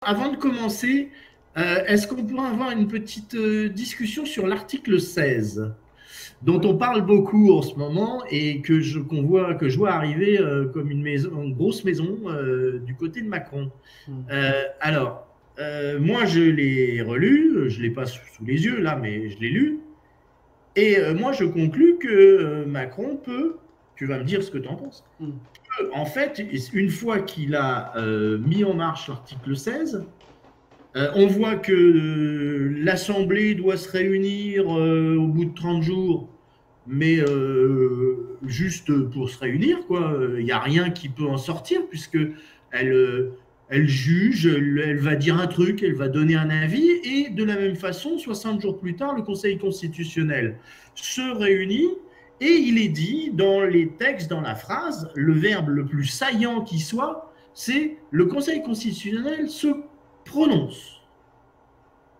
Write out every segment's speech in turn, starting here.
avant de commencer, est-ce qu'on pourrait avoir une petite discussion sur l'article 16, dont Oui. on parle beaucoup en ce moment et que je vois arriver comme une grosse maison du côté de Macron. Hmm. Moi, je l'ai relu, je ne l'ai pas sous les yeux là, mais je l'ai lu. Et moi, je conclus que Macron peut, tu vas me dire ce que tu en penses, Hmm. en fait, une fois qu'il a mis en marche l'article 16, on voit que l'Assemblée doit se réunir au bout de 30 jours, mais juste pour se réunir, quoi. Il n'y a rien qui peut en sortir, puisque elle juge, elle va dire un truc, elle va donner un avis, et de la même façon, 60 jours plus tard, le Conseil constitutionnel se réunit, et il est dit dans les textes, dans la phrase, le verbe le plus saillant qui soit, c'est le Conseil constitutionnel se prononce.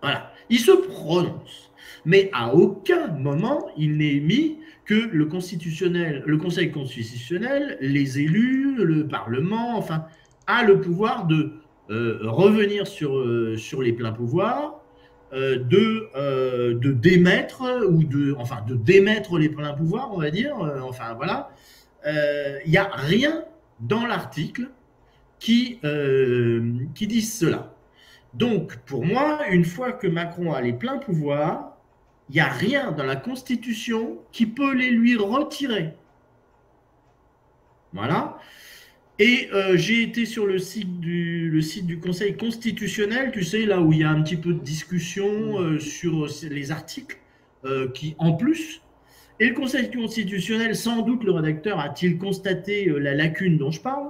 Voilà, il se prononce. Mais à aucun moment il n'est mis que le Conseil constitutionnel, les élus, le Parlement, enfin, a le pouvoir de revenir sur les pleins pouvoirs, de démettre enfin, de démettre les pleins pouvoirs, on va dire. Enfin voilà, il n'y a rien dans l'article qui dit cela. Donc, pour moi, une fois que Macron a les pleins pouvoirs, il n'y a rien dans la Constitution qui peut les lui retirer. Voilà. Et j'ai été sur le site du Conseil constitutionnel, tu sais, là où il y a un petit peu de discussion Hmm. sur les articles qui, en plus, et le Conseil constitutionnel, sans doute le rédacteur a-t-il constaté la lacune dont je parle,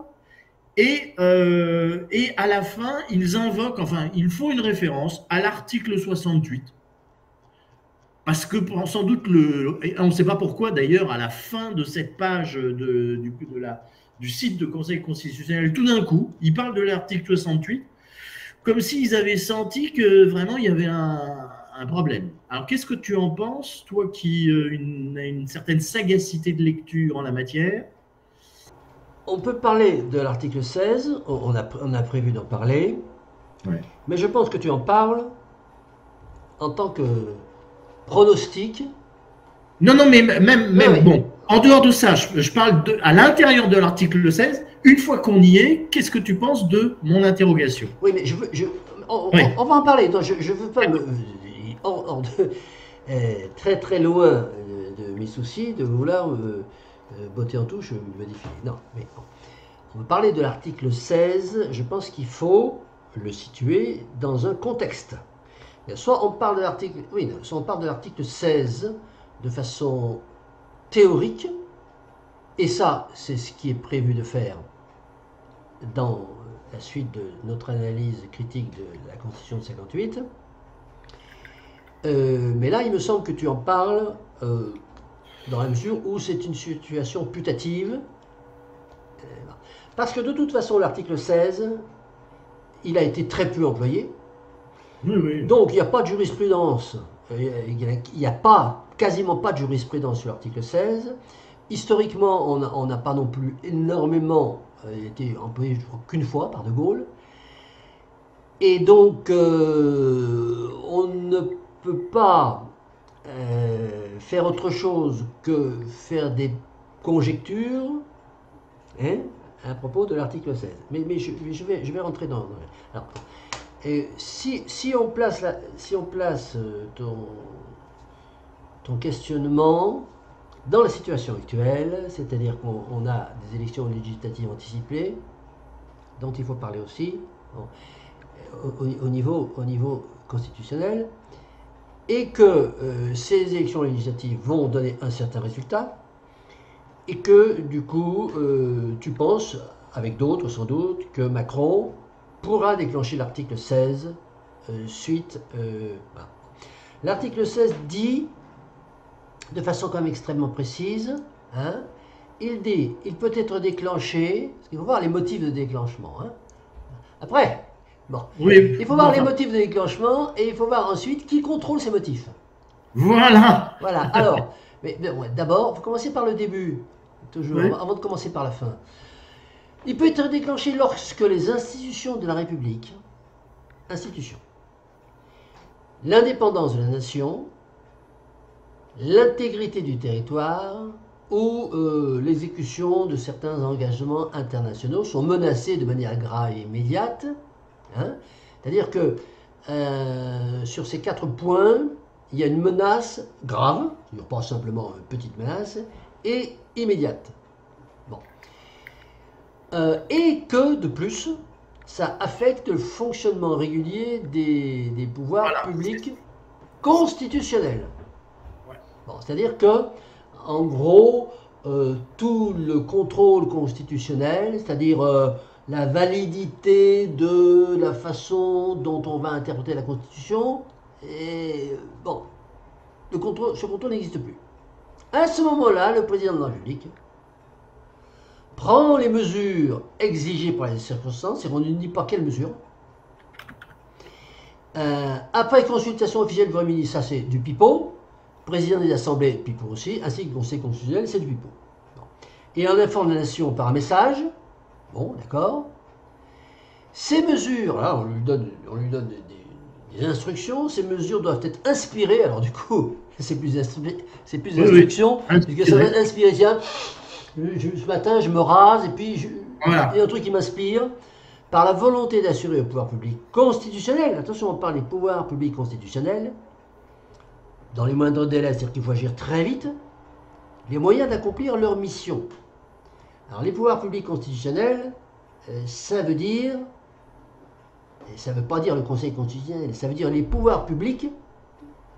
et à la fin, ils invoquent, enfin, ils font une référence à l'article 68. Parce que sans doute, on ne sait pas pourquoi d'ailleurs, à la fin de cette page du site de Conseil constitutionnel, tout d'un coup, ils parlent de l'article 68, comme s'ils avaient senti que vraiment il y avait un problème. Alors qu'est-ce que tu en penses, toi qui as une certaine sagacité de lecture en la matière? On peut parler de l'article 16, on a prévu d'en parler, Ouais. mais je pense que tu en parles en tant que pronostic. Non, non, mais Oui, même oui. bon, en dehors de ça, je parle à l'intérieur de l'article 16, une fois qu'on y est, qu'est-ce que tu penses de mon interrogation? Oui, mais Oui, on va en parler. Non, je ne veux pas me. Hors de, très très loin de mes soucis de vouloir botter en touche, me défiler. Non, mais bon. On va parler de l'article 16. Je pense qu'il faut le situer dans un contexte. Soit on parle de l'article, oui, soit on parle de l'article 16 de façon théorique, et ça, c'est ce qui est prévu de faire dans la suite de notre analyse critique de la Constitution de 58. Mais là, il me semble que tu en parles dans la mesure où c'est une situation putative. Parce que de toute façon, l'article 16, il a été très peu employé. oui, oui. Donc, il n'y a pas de jurisprudence. Il n'y a pas, quasiment pas de jurisprudence sur l'article 16. Historiquement, on n'a pas non plus énormément été employé, je crois, qu'une fois par De Gaulle. Et donc, on ne peut pas faire autre chose que faire des conjectures, hein, à propos de l'article 16. Mais je vais rentrer dans. Alors, si on place, ton questionnement dans la situation actuelle, c'est-à-dire qu'on a des élections législatives anticipées, dont il faut parler aussi, bon, au niveau constitutionnel, et que ces élections législatives vont donner un certain résultat, et que du coup, tu penses, avec d'autres sans doute, que Macron pourra déclencher l'article 16 suite. Voilà. L'article 16 dit, de façon quand même extrêmement précise, hein, il dit, il peut être déclenché, parce qu'il faut voir les motifs de déclenchement. Hein. Après, bon, Oui, il faut bon, voir les enfin, motifs de déclenchement et il faut voir ensuite qui contrôle ces motifs. voilà. Voilà, alors, mais d'abord, il faut commencer par le début, toujours, Oui, avant de commencer par la fin. Il peut être déclenché lorsque les institutions de la République institutions. L'indépendance de la nation, l'intégrité du territoire ou l'exécution de certains engagements internationaux sont menacés de manière grave et immédiate. Hein. C'est-à-dire que sur ces 4 points, il y a une menace grave, c'est-à-dire pas simplement une petite menace, et immédiate. Bon. Et que, de plus, ça affecte le fonctionnement régulier des pouvoirs publics constitutionnels. Ouais. Bon, c'est-à-dire que, en gros, tout le contrôle constitutionnel, c'est-à-dire la validité de la façon dont on va interpréter la Constitution, et bon, ce contrôle n'existe plus. À ce moment-là, le président de la République prend les mesures exigées par les circonstances, et on ne dit pas quelles mesures. Après consultation officielle du Premier ministre, ça c'est du pipeau. Président des assemblées, pipeau aussi, ainsi que le Conseil constitutionnel, c'est du pipeau. Bon. Et on informe la nation par un message. Bon, d'accord. Ces mesures, là, on lui donne des instructions. Ces mesures doivent être inspirées. Alors du coup, c'est plus d'instructions, puisque ça va être inspiré. Tiens, ce matin, je me rase, et puis voilà. il y a un truc qui m'inspire. Par la volonté d'assurer au pouvoir public constitutionnel, attention, on parle des pouvoirs publics constitutionnels, dans les moindres délais, c'est-à-dire qu'il faut agir très vite, les moyens d'accomplir leur mission. Alors les pouvoirs publics constitutionnels, ça veut dire, et ça ne veut pas dire le Conseil constitutionnel, ça veut dire les pouvoirs publics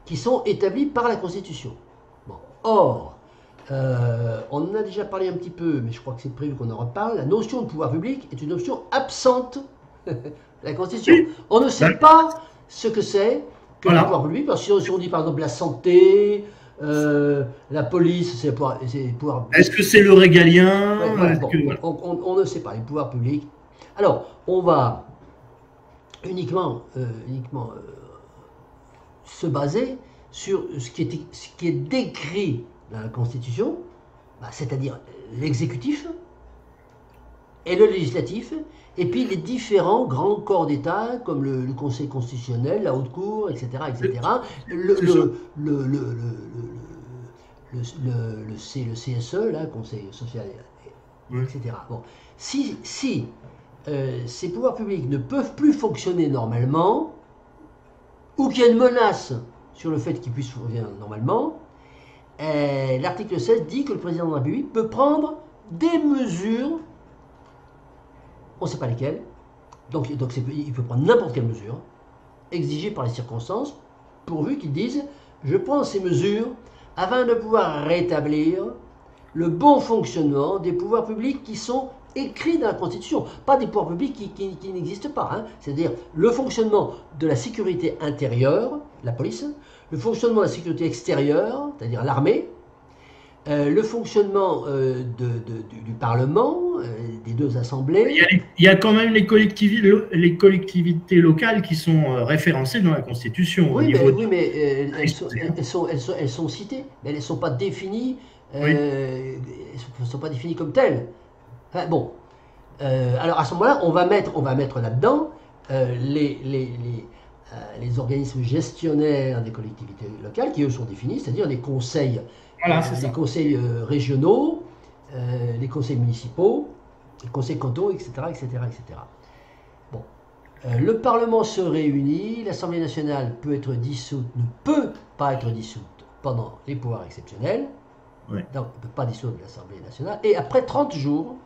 qui sont établis par la Constitution. Bon. Or, on en a déjà parlé un petit peu, mais je crois que c'est prévu qu'on en reparle, la notion de pouvoir public est une notion absente de la Constitution. Oui. On ne sait pas ce que c'est que le pouvoir public, parce que si on dit par exemple la santé, la police, c'est les pouvoirs publics. Est-ce que c'est le régalien? On ne sait pas, les pouvoirs publics. Alors, on va uniquement se baser sur ce qui est décrit dans la Constitution, c'est-à-dire l'exécutif et le législatif, et puis les différents grands corps d'État, comme le Conseil constitutionnel, la Haute Cour, etc., etc., le CSE, là, Conseil social, etc. Bon. Si ces pouvoirs publics ne peuvent plus fonctionner normalement, ou qu'il y a une menace sur le fait qu'ils puissent fonctionner normalement, l'article 16 dit que le président de la République peut prendre des mesures, on ne sait pas lesquelles, donc il peut prendre n'importe quelle mesure, exigée par les circonstances, pourvu qu'il dise « je prends ces mesures afin de pouvoir rétablir le bon fonctionnement des pouvoirs publics qui sont écrits dans la Constitution ». Pas des pouvoirs publics qui n'existent pas, hein. C'est-à-dire le fonctionnement de la sécurité intérieure, la police, le fonctionnement de la sécurité extérieure, c'est-à-dire l'armée, le fonctionnement du Parlement, des 2 assemblées. Il y a quand même les collectivités locales qui sont référencées dans la Constitution. Oui, mais elles sont citées, mais elles ne sont pas définies, elles ne sont pas définies comme telles. Enfin, bon, alors à ce moment-là, on va mettre là-dedans les organismes gestionnaires des collectivités locales, qui eux sont définis, c'est-à-dire les conseils, les conseils régionaux, les conseils municipaux, les conseils cantons, etc., etc., etc. Bon. Le Parlement se réunit, l'Assemblée nationale peut être dissoute, ne peut pas être dissoute pendant les pouvoirs exceptionnels, donc on ne peut pas dissoudre l'Assemblée nationale, et après 30 jours,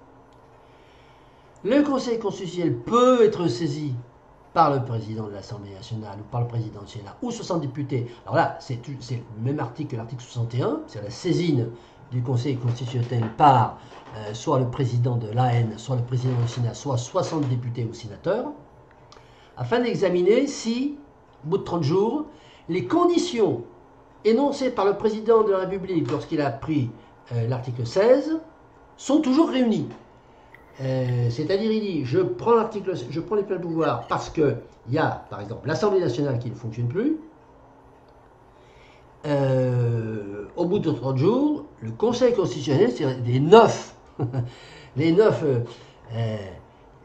le Conseil constitutionnel peut être saisi par le président de l'Assemblée nationale ou par le président du Sénat ou 60 députés. Alors là, c'est le même article que l'article 61, c'est la saisine du Conseil constitutionnel par soit le président de l'AN, soit le président du Sénat, soit 60 députés ou sénateurs, afin d'examiner si, au bout de 30 jours, les conditions énoncées par le président de la République lorsqu'il a pris l'article 16 sont toujours réunies. C'est-à-dire, il dit, je prends les pleins pouvoirs parce qu'il y a, par exemple, l'Assemblée nationale qui ne fonctionne plus. Au bout de 30 jours, le Conseil constitutionnel, c'est les 9,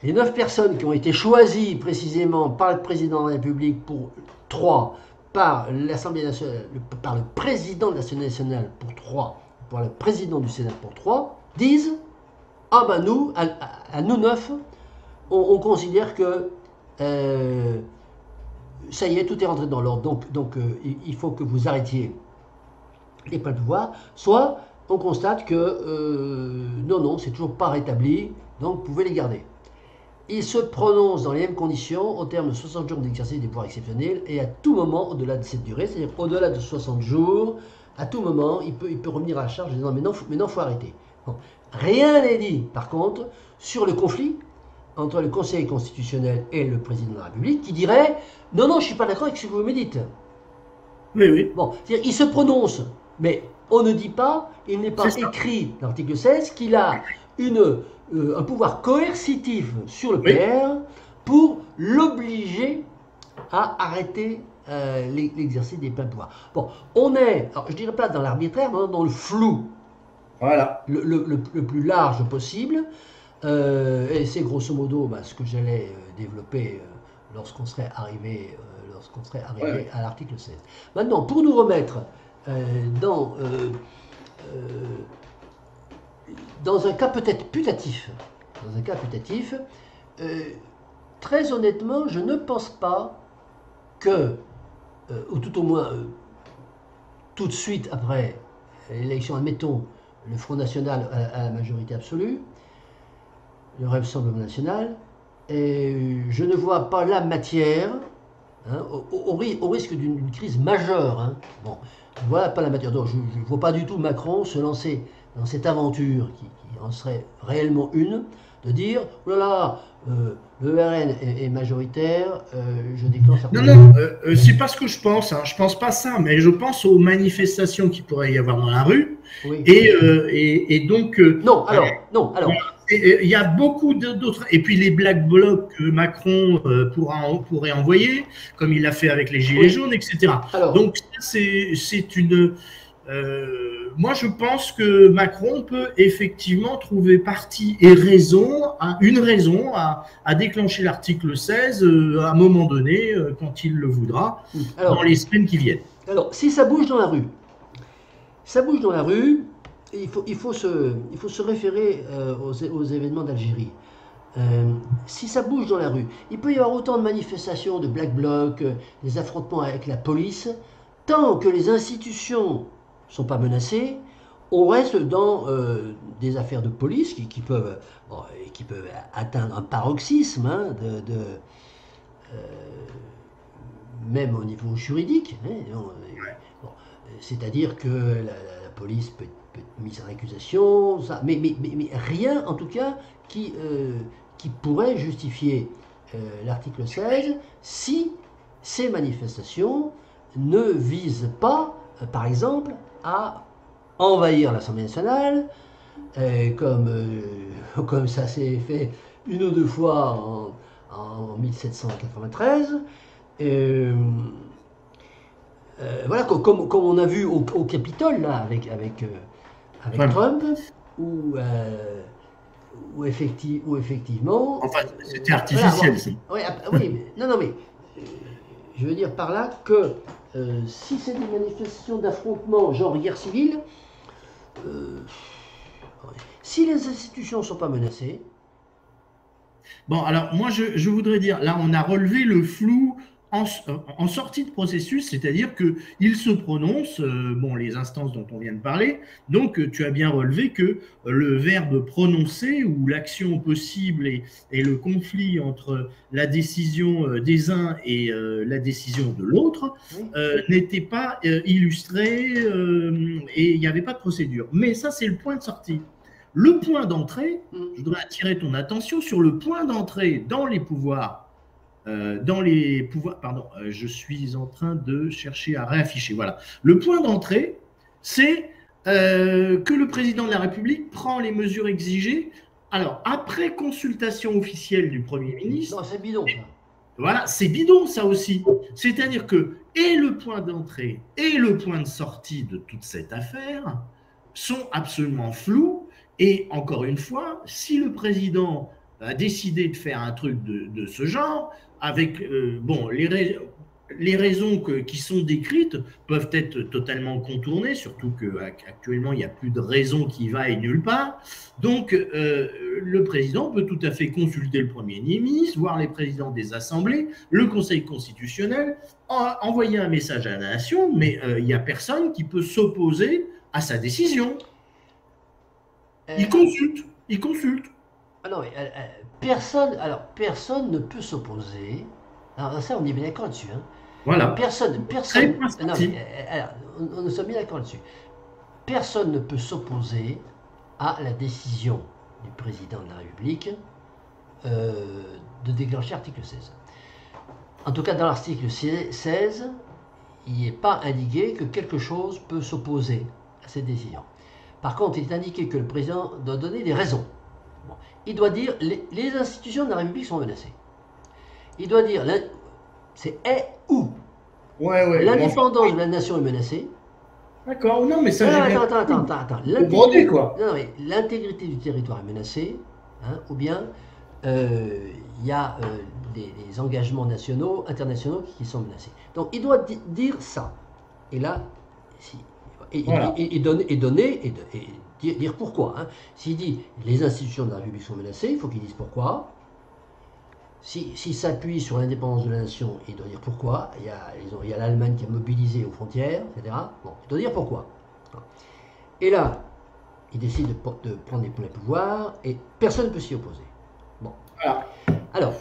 les 9 personnes qui ont été choisies précisément par le président de la République pour 3, par l'Assemblée nationale, par le président de l'Assemblée nationale pour 3, par le président du Sénat pour 3, disent ah ben nous, à nous 9, on considère que ça y est, tout est rentré dans l'ordre, donc il faut que vous arrêtiez les pleins pouvoirs, soit on constate que non, c'est toujours pas rétabli, donc vous pouvez les garder. Il se prononce dans les mêmes conditions au terme de 60 jours d'exercice des pouvoirs exceptionnels et à tout moment au-delà de cette durée, c'est-à-dire au-delà de 60 jours, à tout moment, il peut revenir à la charge en disant mais non, faut arrêter. Bon. Rien n'est dit, par contre, sur le conflit entre le Conseil constitutionnel et le président de la République qui dirait non, je ne suis pas d'accord avec ce que vous me dites. Oui, oui. Bon, c'est-à-dire il se prononce, mais on ne dit pas, il n'est pas écrit dans l'article 16 qu'il a un pouvoir coercitif sur le PR pour l'obliger à arrêter l'exercice des pleins pouvoirs. Bon, on est, alors, je ne dirais pas dans l'arbitraire, mais dans le flou. Voilà. Le plus large possible. Et c'est grosso modo ce que j'allais développer lorsqu'on serait arrivé, à l'article 16. Maintenant, pour nous remettre dans un cas peut-être putatif, très honnêtement, je ne pense pas que, ou tout au moins tout de suite après l'élection, admettons, le Front National à la majorité absolue, le Rassemblement National, et je ne vois pas la matière, au risque d'une crise majeure. Bon, je ne vois pas la matière. Donc, je ne vois pas du tout Macron se lancer dans cette aventure qui en serait réellement une, de dire oh là là, le RN est majoritaire, je déclenche la Non, c'est pas ce que je pense. Je pense pas ça, mais je pense aux manifestations qu'il pourrait y avoir dans la rue. Oui. Et donc. Non, alors. Il y a beaucoup d'autres. Et puis les black blocs que Macron pourrait envoyer, comme il l'a fait avec les Gilets jaunes, etc. Alors, donc, c'est une. Moi, je pense que Macron peut effectivement trouver une raison à déclencher l'article 16 à un moment donné, quand il le voudra, dans les semaines qui viennent. Alors, si ça bouge dans la rue, il faut se référer aux événements d'Algérie. Si ça bouge dans la rue, il peut y avoir autant de manifestations, de black blocs, des affrontements avec la police, tant que les institutions ne sont pas menacées, on reste dans des affaires de police qui peuvent atteindre un paroxysme même au niveau juridique. C'est-à-dire que la police peut être mise en accusation, mais rien en tout cas qui pourrait justifier l'article 16 si ces manifestations ne visent pas, par exemple, à envahir l'Assemblée nationale, comme ça s'est fait une ou deux fois en 1793. Voilà, comme on a vu au Capitole, là, avec Trump, où effectivement... Enfin, c'était artificiel, ça. Oui, non, mais je veux dire par là que si c'est des manifestations d'affrontement, genre guerre civile, si les institutions ne sont pas menacées... Bon, alors, moi, je voudrais dire, là, on a relevé le flou en sortie de processus, c'est-à-dire qu'il se prononce, les instances dont on vient de parler, donc tu as bien relevé que le verbe prononcer ou l'action possible et le conflit entre la décision des uns et la décision de l'autre n'était pas illustré et il n'y avait pas de procédure. Mais ça, c'est le point de sortie. Le point d'entrée, je voudrais attirer ton attention sur le point d'entrée dans les pouvoirs. Je suis en train de chercher à réafficher. Voilà. Le point d'entrée, c'est que le président de la République prend les mesures exigées. Alors, après consultation officielle du Premier ministre. Non, c'est bidon, ça. Voilà, c'est bidon, ça aussi. C'est-à-dire que et le point d'entrée et le point de sortie de toute cette affaire sont absolument flous. Et encore une fois, si le président a décidé de faire un truc de ce genre, avec, bon, les raisons qui sont décrites peuvent être totalement contournées, surtout qu'actuellement, il n'y a plus de raison qui vaille nulle part. Donc, le président peut tout à fait consulter le Premier ministre, voir les présidents des assemblées, le Conseil constitutionnel, envoyer un message à la nation, mais il n'y a personne qui peut s'opposer à sa décision. Il consulte, il consulte. Ah non, mais, personne ne peut s'opposer. Alors ça, on est bien d'accord là-dessus. Hein. Voilà. Personne. Non, mais, alors, on sommes bien d'accord là-dessus. Personne ne peut s'opposer à la décision du président de la République de déclencher l'article 16. En tout cas, dans l'article 16, il n'est pas indiqué que quelque chose peut s'opposer à cette décision. Par contre, il est indiqué que le président doit donner des raisons. Bon. Il doit dire les institutions de la République sont menacées. Il doit dire c'est où. Ouais, l'indépendance de la nation est menacée. D'accord, non, mais ça. Attends. L'intégrité du territoire est menacée, hein, ou bien il y a des engagements nationaux, internationaux qui sont menacés. Donc il doit dire ça. Et là, dire pourquoi. Hein. S'il dit les institutions de la République sont menacées, il faut qu'il dise pourquoi. S'il s'appuie sur l'indépendance de la nation, il doit dire pourquoi. Il y a l'Allemagne qui est mobilisée aux frontières, etc. Bon, il doit dire pourquoi. Et là, il décide de prendre les pleins pouvoirs et personne ne peut s'y opposer. Bon. Voilà. Alors,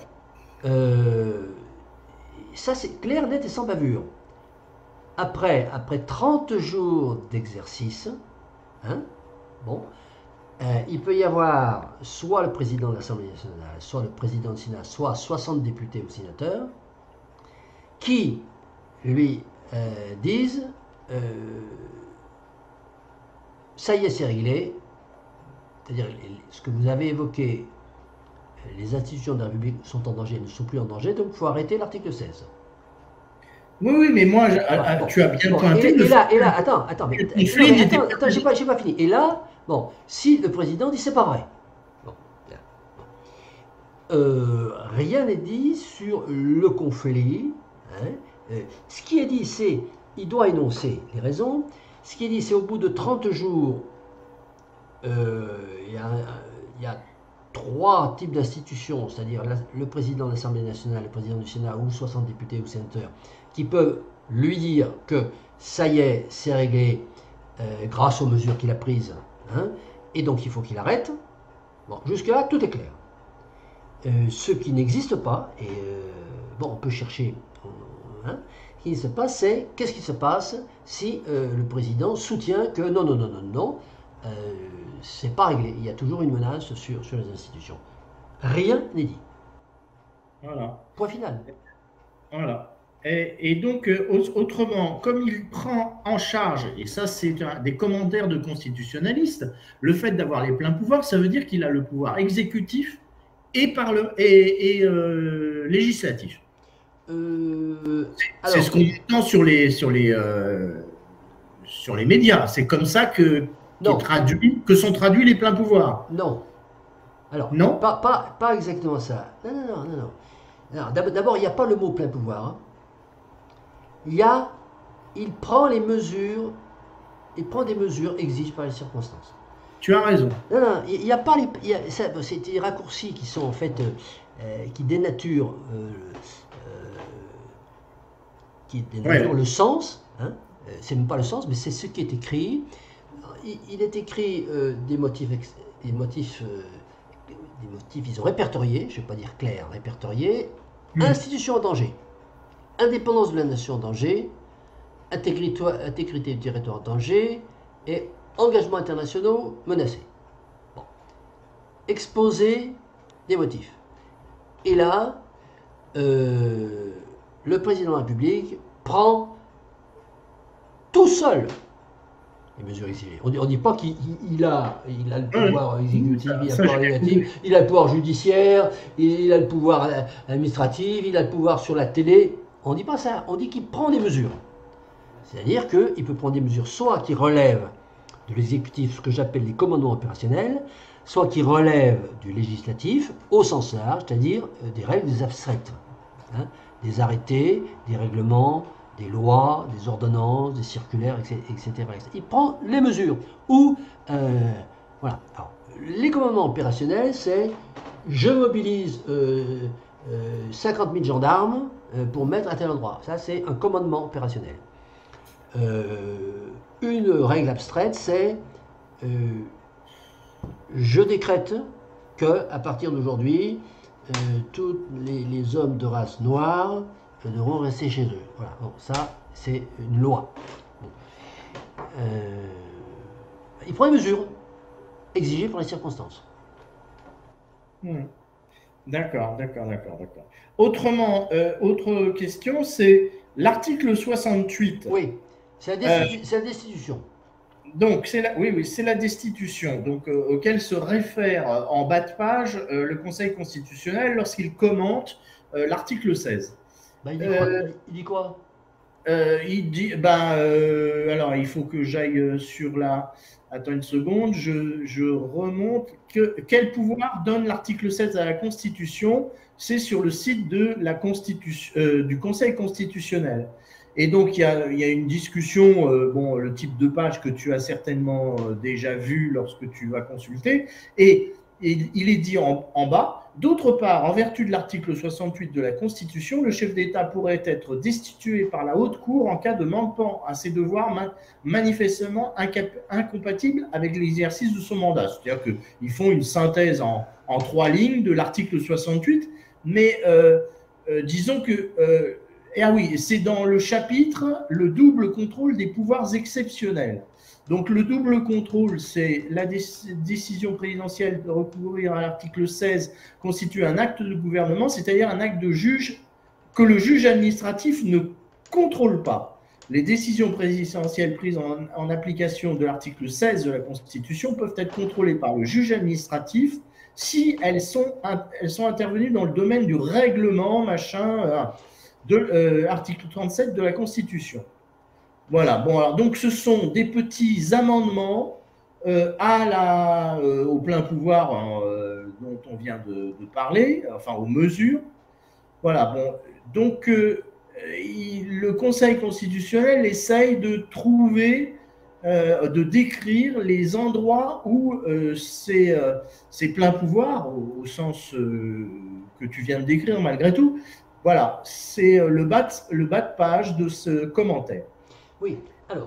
ça c'est clair, net et sans bavure. Après 30 jours d'exercice, hein, bon, il peut y avoir soit le président de l'Assemblée nationale, soit le président du Sénat, soit 60 députés ou sénateurs, qui lui disent ça y est, c'est réglé, c'est-à-dire ce que vous avez évoqué, les institutions de la République sont en danger, ne sont plus en danger, donc il faut arrêter l'article 16. Oui, mais moi, tu as bien pointé. Et là, attends, j'ai pas fini. Et là, bon, si le président dit c'est pas vrai, rien n'est dit sur le conflit. Hein. Ce qui est dit, c'est il doit énoncer les raisons. Ce qui est dit, c'est au bout de 30 jours, il y a 3 types d'institutions, c'est-à-dire le président de l'Assemblée nationale, le président du Sénat ou 60 députés ou sénateurs, qui peuvent lui dire que ça y est, c'est réglé grâce aux mesures qu'il a prises, hein, et donc il faut qu'il arrête. Bon, jusque-là, tout est clair. Ce qui n'existe pas, et bon, on peut chercher, hein, ce qui se passe, c'est qu'est-ce qui se passe si le président soutient que non, c'est pas réglé. Il y a toujours une menace sur les institutions. Rien n'est dit. Voilà. Point final. Voilà. Et donc, autrement, comme il prend en charge, et ça c'est des commentaires de constitutionnalistes, le fait d'avoir les pleins pouvoirs, ça veut dire qu'il a le pouvoir exécutif et législatif. C'est ce qu'on entend sur les médias. C'est comme ça que sont traduits les pleins pouvoirs. Non. Alors, non, pas exactement ça. Non. D'abord, il n'y a pas le mot plein pouvoir. Hein. Il prend des mesures exigées par les circonstances. Tu as raison. Non, il n'y a pas c'est des raccourcis qui sont en fait qui dénaturent le sens. Hein. C'est même pas le sens, mais c'est ce qui est écrit. Il est écrit des motifs, ils ont répertoriés, je ne vais pas dire clair, répertoriés. Institution en danger, indépendance de la nation en danger, intégrité du territoire en danger et engagements internationaux menacés. Bon. Exposer des motifs. Et là, le président de la République prend tout seul les mesures exigées. On ne dit pas qu'il a le pouvoir exécutif, il a le pouvoir législatif, il a le pouvoir judiciaire, il a le pouvoir administratif, il a le pouvoir sur la télé. On ne dit pas ça, on dit qu'il prend des mesures. C'est-à-dire qu'il peut prendre des mesures soit qui relèvent de l'exécutif, ce que j'appelle les commandements opérationnels, soit qui relèvent du législatif au sens large, c'est-à-dire des règles abstraites, hein, des arrêtés, des règlements, des lois, des ordonnances, des circulaires, etc. Il prend les mesures. Ou, voilà. Alors, les commandements opérationnels, c'est je mobilise 50 000 gendarmes pour mettre à tel endroit. Ça, c'est un commandement opérationnel. Une règle abstraite, c'est je décrète que à partir d'aujourd'hui, tous les hommes de race noire devront rester chez eux. Voilà. Bon, ça, c'est une loi. Bon. Il prend des mesures exigées par les circonstances. D'accord. Autrement, autre question, c'est l'article 68. Oui, c'est la destitution. Donc, c'est la destitution, donc, auquel se réfère en bas de page le Conseil constitutionnel lorsqu'il commente l'article 16. Ben, il dit quoi? Il dit, alors il faut que j'aille sur la. Attends une seconde, je remonte. Quel pouvoir donne l'article 16 à la Constitution? C'est sur le site de la du Conseil constitutionnel. Et donc, il y a une discussion, bon, le type de page que tu as certainement déjà vu lorsque tu vas consulter. Et il est dit en bas, d'autre part, en vertu de l'article 68 de la Constitution, le chef d'État pourrait être destitué par la Haute Cour en cas de manquement à ses devoirs manifestement incompatibles avec l'exercice de son mandat. C'est-à-dire qu'ils font une synthèse en 3 lignes de l'article 68, mais disons que... ah oui, c'est dans le chapitre « Le double contrôle des pouvoirs exceptionnels ». Donc, le double contrôle, c'est la décision présidentielle de recourir à l'article 16 constitue un acte de gouvernement, c'est-à-dire un acte de juge que le juge administratif ne contrôle pas. Les décisions présidentielles prises en application de l'article 16 de la Constitution peuvent être contrôlées par le juge administratif si elles sont intervenues dans le domaine du règlement, de l'article 37 de la Constitution. Voilà, bon, alors donc ce sont des petits amendements au plein pouvoir dont on vient de parler, enfin aux mesures. Voilà, bon, donc le Conseil constitutionnel essaye de trouver, de décrire les endroits où ces pleins pouvoirs, au sens que tu viens de décrire malgré tout, voilà, c'est le bas de page de ce commentaire. Oui.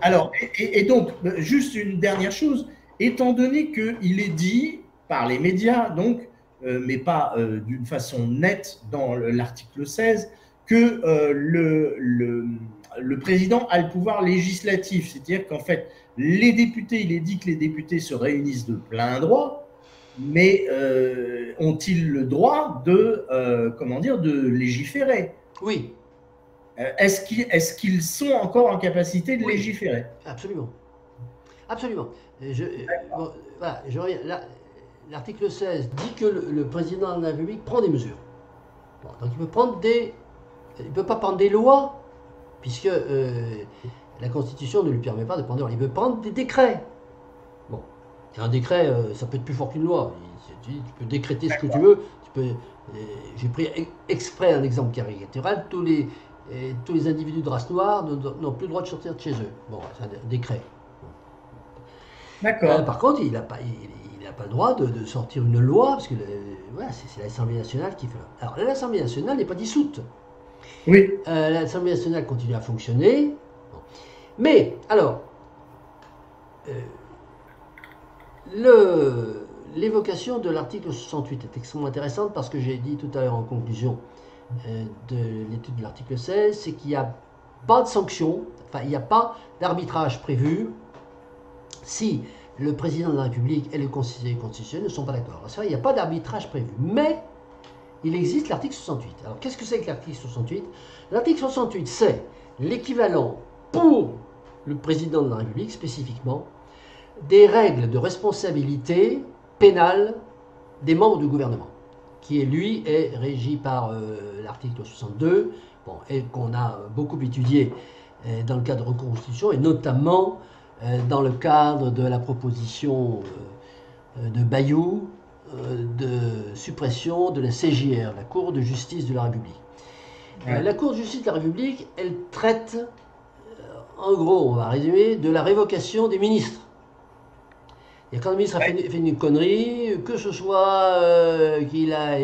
Alors et donc, juste une dernière chose, étant donné qu'il est dit par les médias, donc, mais pas d'une façon nette dans l'article 16, que le président a le pouvoir législatif, c'est-à-dire qu'en fait, les députés, il est dit que les députés se réunissent de plein droit, mais ont-ils le droit de légiférer? Oui. Est-ce qu'ils sont encore en capacité de légiférer? Absolument. Absolument. Voilà, je reviens. L'article 16 dit que le président de la République prend des mesures. Bon, donc il peut pas prendre des lois, puisque la Constitution ne lui permet pas de prendre des lois. Il peut prendre des décrets. Bon, et un décret, ça peut être plus fort qu'une loi. Tu peux décréter ce que tu veux. J'ai pris exprès un exemple caricatural. Tous les individus de race noire n'ont plus le droit de sortir de chez eux. Bon, c'est un décret. D'accord. Par contre, il n'a pas le droit de sortir une loi, parce que voilà, c'est l'Assemblée nationale qui fait. Alors, l'Assemblée nationale n'est pas dissoute. Oui. L'Assemblée nationale continue à fonctionner. Bon. Mais, alors, l'évocation de l'article 68 est extrêmement intéressante parce que j'ai dit tout à l'heure en conclusion de l'étude de l'article 16, c'est qu'il n'y a pas de sanction, enfin il n'y a pas d'arbitrage prévu si le président de la République et le Conseil constitutionnel ne sont pas d'accord. C'est vrai, il n'y a pas d'arbitrage prévu, mais il existe l'article 68. Alors qu'est-ce que c'est que l'article 68? L'article 68, c'est l'équivalent pour le président de la République spécifiquement des règles de responsabilité pénale des membres du gouvernement, qui lui est régi par l'article 62, bon, et qu'on a beaucoup étudié dans le cadre de reconstitution, et notamment dans le cadre de la proposition de Bayou de suppression de la CJR, la Cour de justice de la République. Ouais. La Cour de justice de la République, elle traite, en gros, on va résumer, de la révocation des ministres. Et quand le ministre a fait une connerie, que ce soit qu'il a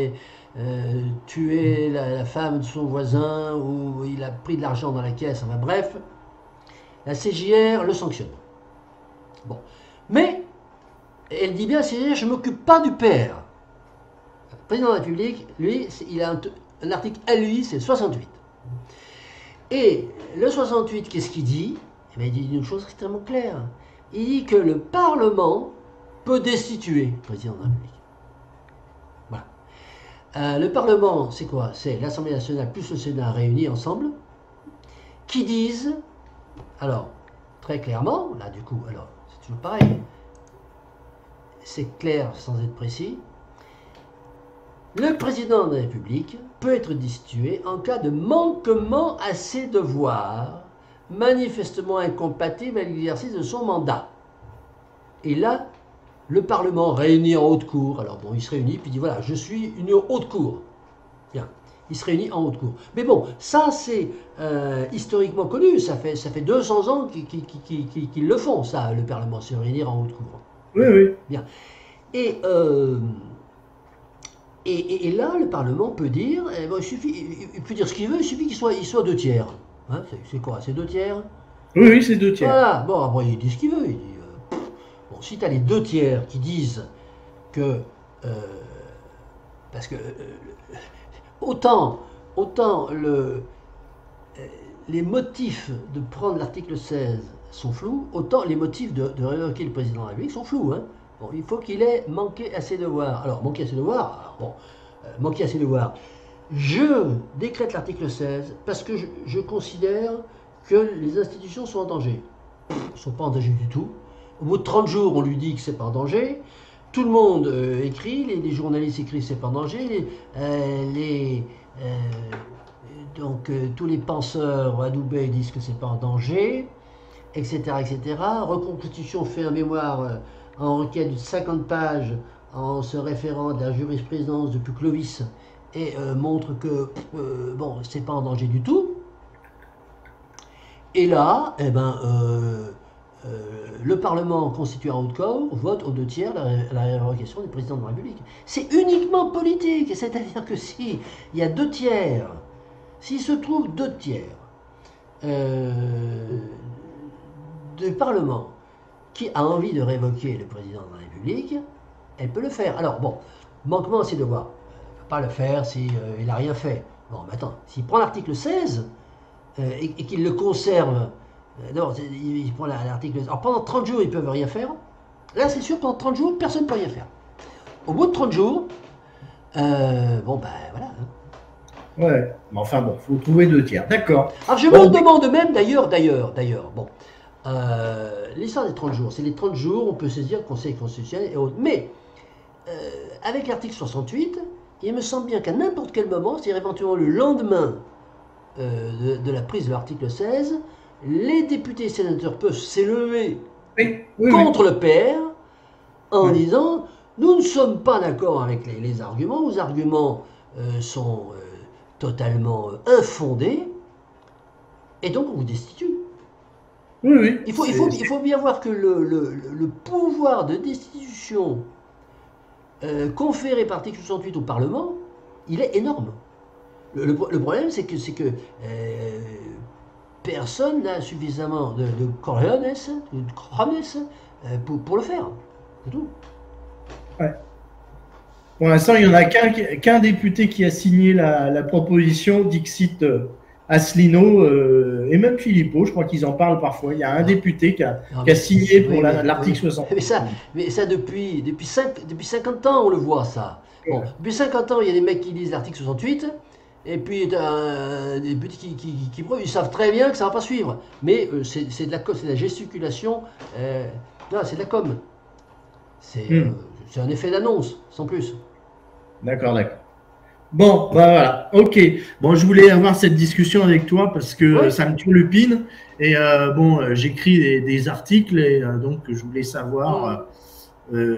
tué la femme de son voisin ou il a pris de l'argent dans la caisse, enfin bref, la CJR le sanctionne. Bon. Mais, elle dit bien, CJR, je ne m'occupe pas du père. Le président de la République, lui, il a un article à lui, c'est 68. Et le 68, qu'est-ce qu'il dit? Eh bien, il dit une chose extrêmement claire. Il dit que le Parlement peut destituer le président de la République. Voilà. Le Parlement, c'est quoi? C'est l'Assemblée nationale plus le Sénat réunis ensemble, qui disent, alors, très clairement, là du coup, alors, c'est toujours pareil, c'est clair sans être précis, le président de la République peut être destitué en cas de manquement à ses devoirs, manifestement incompatible avec l'exercice de son mandat. Et là, le Parlement réuni en haute cour, alors bon, il se réunit, puis il dit voilà, je suis une haute cour. Bien, il se réunit en haute cour. Mais bon, ça c'est historiquement connu, ça fait 200 ans qu'ils le font, ça, le Parlement, se réunir en haute cour. Oui, oui. Bien. Et là, le Parlement peut dire, il peut dire ce qu'il veut, il suffit qu'il soit 2 tiers. Hein, c'est quoi? C'est 2 tiers? Oui, oui, c'est 2 tiers. Voilà, bon, après il dit ce qu'il veut. Il dit, bon, si tu as les 2 tiers qui disent que. Parce que. Autant les motifs de prendre l'article 16 sont flous, autant les motifs de révoquer le président de la République sont flous. Hein. Bon, il faut qu'il ait manqué à ses devoirs. Alors, manqué à ses devoirs, manqué à ses devoirs. Je décrète l'article 16 parce que je considère que les institutions sont en danger. Ils ne sont pas en danger du tout. Au bout de 30 jours, on lui dit que c'est pas en danger. Tout le monde écrit, les journalistes écrivent que c'est pas en danger. Tous les penseurs à Dubaï disent que c'est pas en danger, etc., etc. Reconstitution fait un mémoire en requête de 50 pages en se référant à la jurisprudence depuis Clovis et montre que bon, c'est pas en danger du tout. Et là, le Parlement constitué en haute cour vote aux 2 tiers la révocation du président de la République. C'est uniquement politique, c'est-à-dire que si il y a 2 tiers, s'il se trouve 2 tiers du Parlement qui a envie de révoquer le président de la République, elle peut le faire. Alors bon, manquement à ses devoirs. Elle ne peut pas le faire s'il n'a rien fait. Bon, mais attends, s'il prend l'article 16 et qu'il le conserve, d'abord, il prend l'article 16. Alors pendant 30 jours, ils ne peuvent rien faire. Là, c'est sûr, pendant 30 jours, personne ne peut rien faire. Au bout de 30 jours, bon, ben voilà. Ouais, mais enfin bon, il faut trouver 2 tiers. D'accord. Alors je me demande même, d'ailleurs, bon, l'histoire des 30 jours, c'est les 30 jours, on peut saisir le Conseil constitutionnel et autres. Mais, avec l'article 68, il me semble bien qu'à n'importe quel moment, c'est-à-dire éventuellement le lendemain de la prise de l'article 16, les députés et sénateurs peuvent s'élever contre le PR en disant nous ne sommes pas d'accord avec les arguments, vos arguments sont totalement infondés, et donc on vous destitue. Oui, oui. Il faut bien voir que le pouvoir de destitution conféré par l'article 68 au Parlement, il est énorme. Le problème, c'est que personne n'a suffisamment de cojones, pour le faire. C'est tout. Ouais. Pour l'instant, il n'y en a qu'un député qui a signé la proposition, Dixit Asselineau et même Philippot, je crois qu'ils en parlent parfois. Il y a un député qui a signé pour l'article 60. Mais ça depuis 50 ans, on le voit, ça. Bon, depuis 50 ans, il y a des mecs qui lisent l'article 68, et puis des députés qui prouvent, ils savent très bien que ça ne va pas suivre. Mais c'est de la gesticulation, c'est de la com. C'est un effet d'annonce, sans plus. D'accord. Bon, bah voilà, ok. Bon, je voulais avoir cette discussion avec toi parce que ça me turlupine. Et bon, j'écris des articles et donc je voulais savoir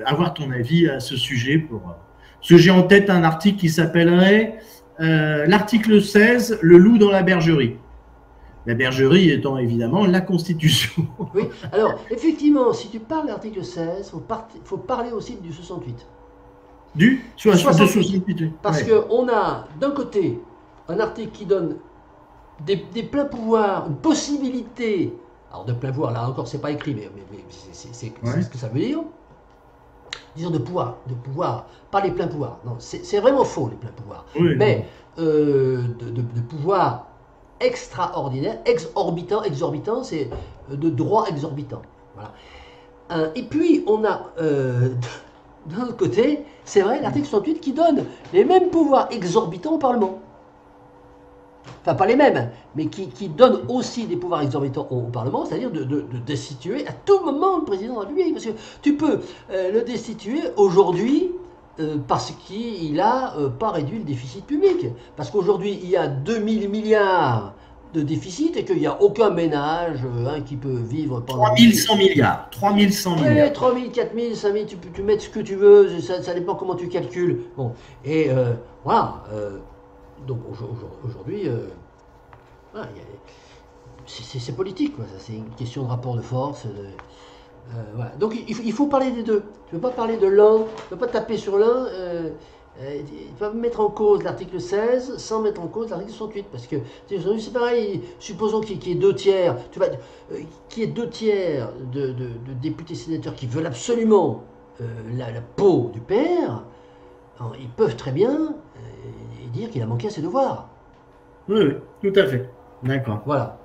avoir ton avis à ce sujet. Parce que j'ai en tête un article qui s'appellerait l'article 16, le loup dans la bergerie. La bergerie étant évidemment la Constitution. Oui, alors effectivement, si tu parles de l'article 16, il faut parler aussi du 68. Du 68. Parce qu'on a d'un côté un article qui donne des pleins pouvoirs, une possibilité, alors de plein pouvoir, là encore c'est pas écrit, mais c'est ce que ça veut dire, disons de pouvoir, pas les pleins pouvoirs, non, c'est vraiment faux les pleins pouvoirs, oui, mais de pouvoir extraordinaire, exorbitant, c'est de droit exorbitant. Voilà. Et puis on a d'un autre côté, c'est vrai, l'article 68 qui donne les mêmes pouvoirs exorbitants au Parlement. Enfin, pas les mêmes, mais qui donne aussi des pouvoirs exorbitants au Parlement, c'est-à-dire de destituer à tout moment le président de la République. Parce que tu peux le destituer aujourd'hui parce qu'il n'a pas réduit le déficit public. Parce qu'aujourd'hui, il y a 2000 milliards de déficit et qu'il n'y a aucun ménage qui peut vivre pendant... 3100 milliards. 3100 milliards. 3000, 4000, 5000, tu peux mettre ce que tu veux, ça dépend comment tu calcules. Bon, et voilà. Donc aujourd'hui, voilà, c'est politique, quoi. C'est une question de rapport de force. Voilà. Donc il faut parler des deux. Tu ne peux pas parler de l'un, tu ne peux pas taper sur l'un. Il faut mettre en cause l'article 16 sans mettre en cause l'article 68. Parce que c'est pareil, supposons qu'il y ait deux tiers, qu'il y ait deux tiers de députés sénateurs qui veulent absolument la peau du père, alors, ils peuvent très bien dire qu'il a manqué à ses devoirs. Oui, tout à fait. D'accord. Voilà.